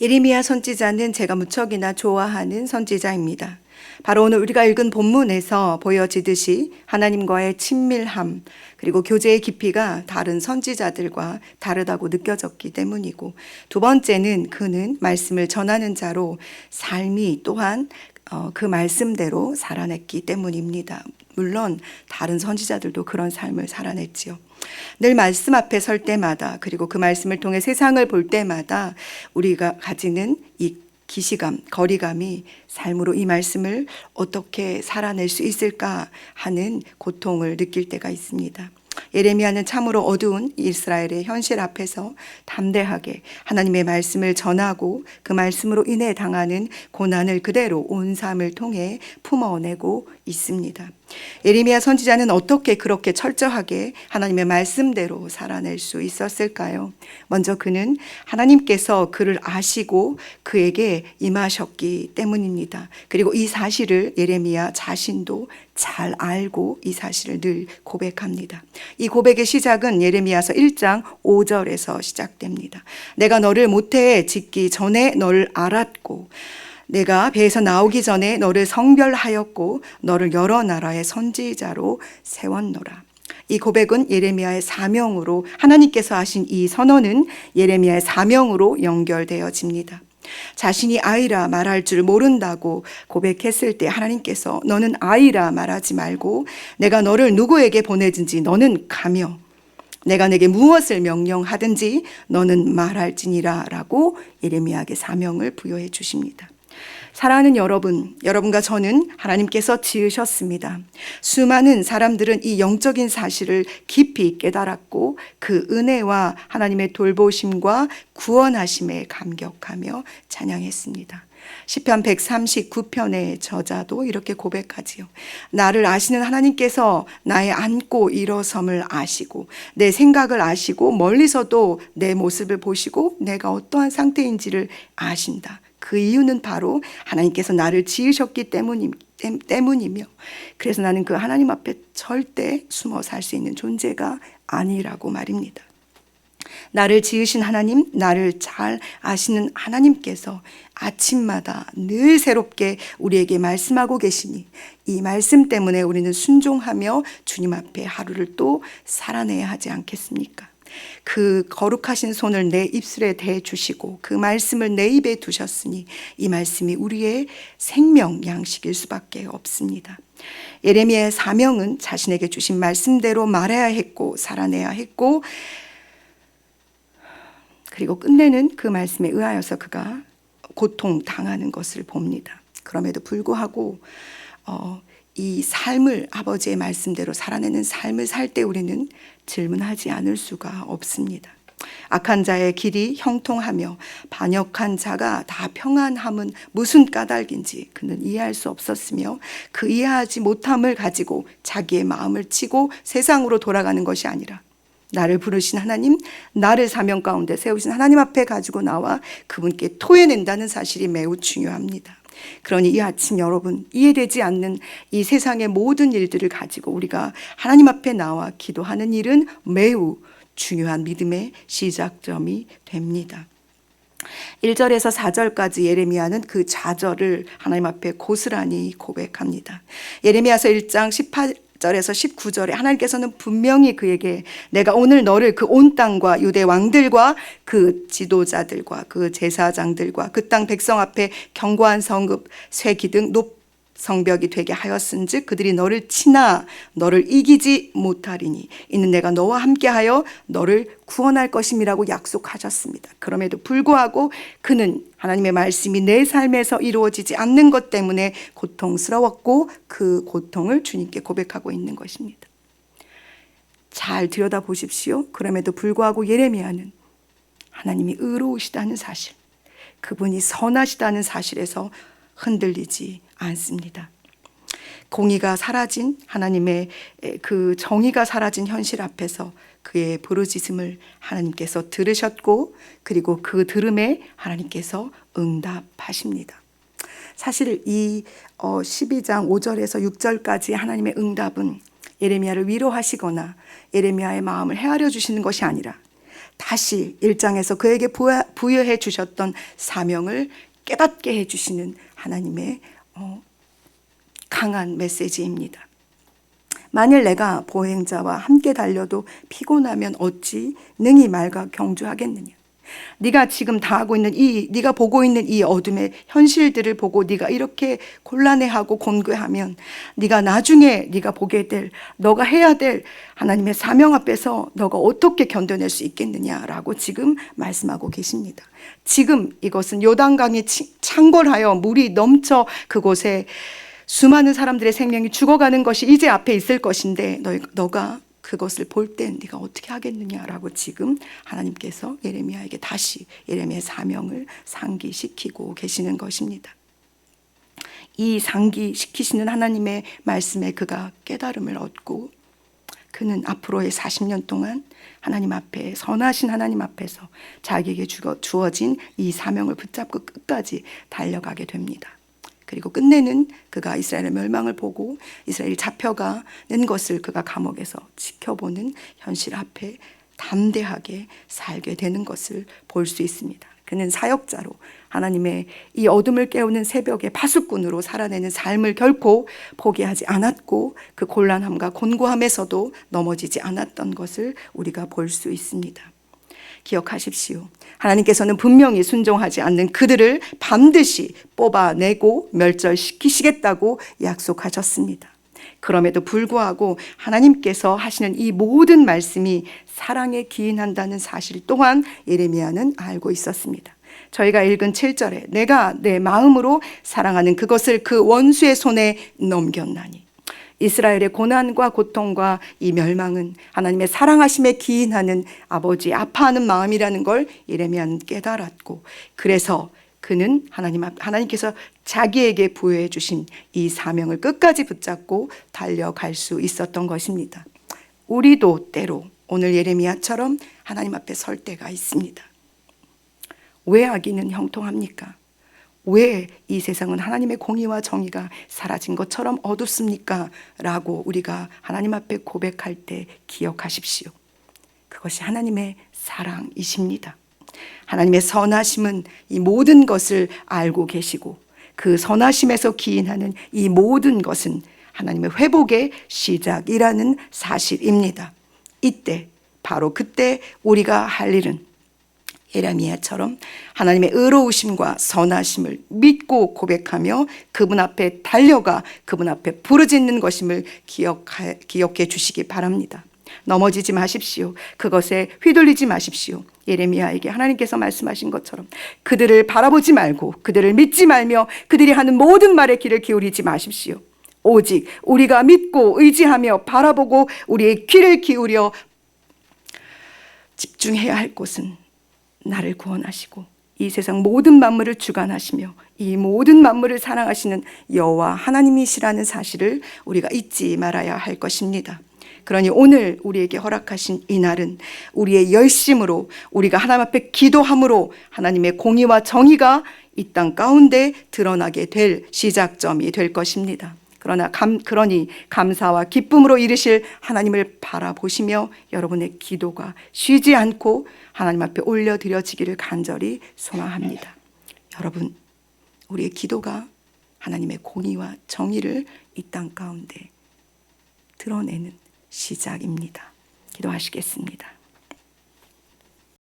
예레미야 선지자는 제가 무척이나 좋아하는 선지자입니다. 바로 오늘 우리가 읽은 본문에서 보여지듯이 하나님과의 친밀함 그리고 교제의 깊이가 다른 선지자들과 다르다고 느껴졌기 때문이고, 두 번째는 그는 말씀을 전하는 자로 삶이 또한 그 말씀대로 살아냈기 때문입니다. 물론 다른 선지자들도 그런 삶을 살아냈지요. 늘 말씀 앞에 설 때마다, 그리고 그 말씀을 통해 세상을 볼 때마다 우리가 가지는 이 기시감, 거리감이 삶으로 이 말씀을 어떻게 살아낼 수 있을까 하는 고통을 느낄 때가 있습니다. 예레미야는 참으로 어두운 이스라엘의 현실 앞에서 담대하게 하나님의 말씀을 전하고 그 말씀으로 인해 당하는 고난을 그대로 온 삶을 통해 품어내고 있습니다. 예레미야 선지자는 어떻게 그렇게 철저하게 하나님의 말씀대로 살아낼 수 있었을까요? 먼저 그는 하나님께서 그를 아시고 그에게 임하셨기 때문입니다. 그리고 이 사실을 예레미야 자신도 잘 알고 이 사실을 늘 고백합니다. 이 고백의 시작은 예레미야서 1장 5절에서 시작됩니다. 내가 너를 모태에 짓기 전에 너를 알았고 내가 배에서 나오기 전에 너를 성별하였고 너를 여러 나라의 선지자로 세웠노라. 이 고백은 예레미야의 사명으로, 하나님께서 하신 이 선언은 예레미야의 사명으로 연결되어집니다. 자신이 아이라 말할 줄 모른다고 고백했을 때 하나님께서 너는 아이라 말하지 말고 내가 너를 누구에게 보내든지 너는 가며 내가 내게 무엇을 명령하든지 너는 말할지니라 라고 예레미야에게 사명을 부여해 주십니다. 사랑하는 여러분, 여러분과 저는 하나님께서 지으셨습니다. 수많은 사람들은 이 영적인 사실을 깊이 깨달았고 그 은혜와 하나님의 돌보심과 구원하심에 감격하며 찬양했습니다. 시편 139편의 저자도 이렇게 고백하지요. 나를 아시는 하나님께서 나의 앉고 일어섬을 아시고 내 생각을 아시고 멀리서도 내 모습을 보시고 내가 어떠한 상태인지를 아신다. 그 이유는 바로 하나님께서 나를 지으셨기 때문이며, 그래서 나는 그 하나님 앞에 절대 숨어 살 수 있는 존재가 아니라고 말입니다. 나를 지으신 하나님, 나를 잘 아시는 하나님께서 아침마다 늘 새롭게 우리에게 말씀하고 계시니 이 말씀 때문에 우리는 순종하며 주님 앞에 하루를 또 살아내야 하지 않겠습니까? 그 거룩하신 손을 내 입술에 대주시고 그 말씀을 내 입에 두셨으니 이 말씀이 우리의 생명 양식일 수밖에 없습니다. 예레미야의 사명은 자신에게 주신 말씀대로 말해야 했고 살아내야 했고, 그리고 끝내는 그 말씀에 의하여서 그가 고통당하는 것을 봅니다. 그럼에도 불구하고 이 삶을, 아버지의 말씀대로 살아내는 삶을 살 때 우리는 질문하지 않을 수가 없습니다. 악한 자의 길이 형통하며 반역한 자가 다 평안함은 무슨 까닭인지 그는 이해할 수 없었으며, 그 이해하지 못함을 가지고 자기의 마음을 치고 세상으로 돌아가는 것이 아니라 나를 부르신 하나님, 나를 사명 가운데 세우신 하나님 앞에 가지고 나와 그분께 토해낸다는 사실이 매우 중요합니다. 그러니 이 아침 여러분, 이해되지 않는 이 세상의 모든 일들을 가지고 우리가 하나님 앞에 나와 기도하는 일은 매우 중요한 믿음의 시작점이 됩니다. 1절에서 4절까지 예레미야는 그 좌절을 하나님 앞에 고스란히 고백합니다. 예레미야서 1장 18절에서 19절에 하나님께서는 분명히 그에게 내가 오늘 너를 그 온 땅과 유대 왕들과 그 지도자들과 그 제사장들과 그 땅 백성 앞에 견고한 성읍 쇠 기둥 높 성벽이 되게 하였은즉 그들이 너를 치나 너를 이기지 못하리니 이는 내가 너와 함께하여 너를 구원할 것임이라고 약속하셨습니다. 그럼에도 불구하고 그는 하나님의 말씀이 내 삶에서 이루어지지 않는 것 때문에 고통스러웠고 그 고통을 주님께 고백하고 있는 것입니다. 잘 들여다보십시오. 그럼에도 불구하고 예레미야는 하나님이 의로우시다는 사실, 그분이 선하시다는 사실에서 흔들리지 않습니다. 공의가 사라진, 하나님의 그 정의가 사라진 현실 앞에서 그의 부르짖음을 하나님께서 들으셨고, 그리고 그 들음에 하나님께서 응답하십니다. 사실 이 12장 5절에서 6절까지 하나님의 응답은 예레미야를 위로하시거나 예레미야의 마음을 헤아려 주시는 것이 아니라 다시 1장에서 그에게 부여해 주셨던 사명을 깨닫게 해주시는 하나님의 강한 메시지입니다. 만일 내가 보행자와 함께 달려도 피곤하면 어찌 능히 말과 경주하겠느냐. 네가 지금 당하고 있는 네가 보고 있는 이 어둠의 현실들을 보고 네가 이렇게 곤란해하고 곤괴하면 네가 나중에 네가 보게 될, 너가 해야 될 하나님의 사명 앞에서 너가 어떻게 견뎌낼 수 있겠느냐라고 지금 말씀하고 계십니다. 지금 이것은 요단강이 창궐하여 물이 넘쳐 그곳에 수많은 사람들의 생명이 죽어가는 것이 이제 앞에 있을 것인데 너가 그것을 볼 땐 네가 어떻게 하겠느냐라고 지금 하나님께서 예레미야에게 다시 예레미야의 사명을 상기시키고 계시는 것입니다. 이 상기시키시는 하나님의 말씀에 그가 깨달음을 얻고 그는 앞으로의 40년 동안 하나님 앞에, 선하신 하나님 앞에서 자기에게 주어진 이 사명을 붙잡고 끝까지 달려가게 됩니다. 그리고 끝내는 그가 이스라엘의 멸망을 보고 이스라엘이 잡혀가는 것을 그가 감옥에서 지켜보는 현실 앞에 담대하게 살게 되는 것을 볼 수 있습니다. 그는 사역자로 하나님의 이 어둠을 깨우는 새벽의 파수꾼으로 살아내는 삶을 결코 포기하지 않았고 그 곤란함과 곤고함에서도 넘어지지 않았던 것을 우리가 볼 수 있습니다. 기억하십시오. 하나님께서는 분명히 순종하지 않는 그들을 반드시 뽑아내고 멸절시키시겠다고 약속하셨습니다. 그럼에도 불구하고 하나님께서 하시는 이 모든 말씀이 사랑에 기인한다는 사실 또한 예레미야는 알고 있었습니다. 저희가 읽은 7절에 내가 내 마음으로 사랑하는 그것을 그 원수의 손에 넘겼나니, 이스라엘의 고난과 고통과 이 멸망은 하나님의 사랑하심에 기인하는 아버지 아파하는 마음이라는 걸 예레미야는 깨달았고, 그래서 그는 하나님께서 자기에게 부여해 주신 이 사명을 끝까지 붙잡고 달려갈 수 있었던 것입니다. 우리도 때로 오늘 예레미야처럼 하나님 앞에 설 때가 있습니다. 왜 악인은 형통합니까? 왜 이 세상은 하나님의 공의와 정의가 사라진 것처럼 어둡습니까? 라고 우리가 하나님 앞에 고백할 때 기억하십시오. 그것이 하나님의 사랑이십니다. 하나님의 선하심은 이 모든 것을 알고 계시고 그 선하심에서 기인하는 이 모든 것은 하나님의 회복의 시작이라는 사실입니다. 이때, 바로 그때 우리가 할 일은 예레미야처럼 하나님의 의로우심과 선하심을 믿고 고백하며 그분 앞에 달려가 그분 앞에 부르짖는 것임을 기억해 주시기 바랍니다. 넘어지지 마십시오. 그것에 휘둘리지 마십시오. 예레미야에게 하나님께서 말씀하신 것처럼 그들을 바라보지 말고 그들을 믿지 말며 그들이 하는 모든 말에 귀를 기울이지 마십시오. 오직 우리가 믿고 의지하며 바라보고 우리의 귀를 기울여 집중해야 할 곳은 나를 구원하시고 이 세상 모든 만물을 주관하시며 이 모든 만물을 사랑하시는 여호와 하나님이시라는 사실을 우리가 잊지 말아야 할 것입니다. 그러니 오늘 우리에게 허락하신 이 날은 우리의 열심으로 우리가 하나님 앞에 기도함으로 하나님의 공의와 정의가 이 땅 가운데 드러나게 될 시작점이 될 것입니다. 그러니 감사와 기쁨으로 이르실 하나님을 바라보시며 여러분의 기도가 쉬지 않고 하나님 앞에 올려드려지기를 간절히 소망합니다. 여러분, 우리의 기도가 하나님의 공의와 정의를 이 땅 가운데 드러내는 시작입니다. 기도하시겠습니다.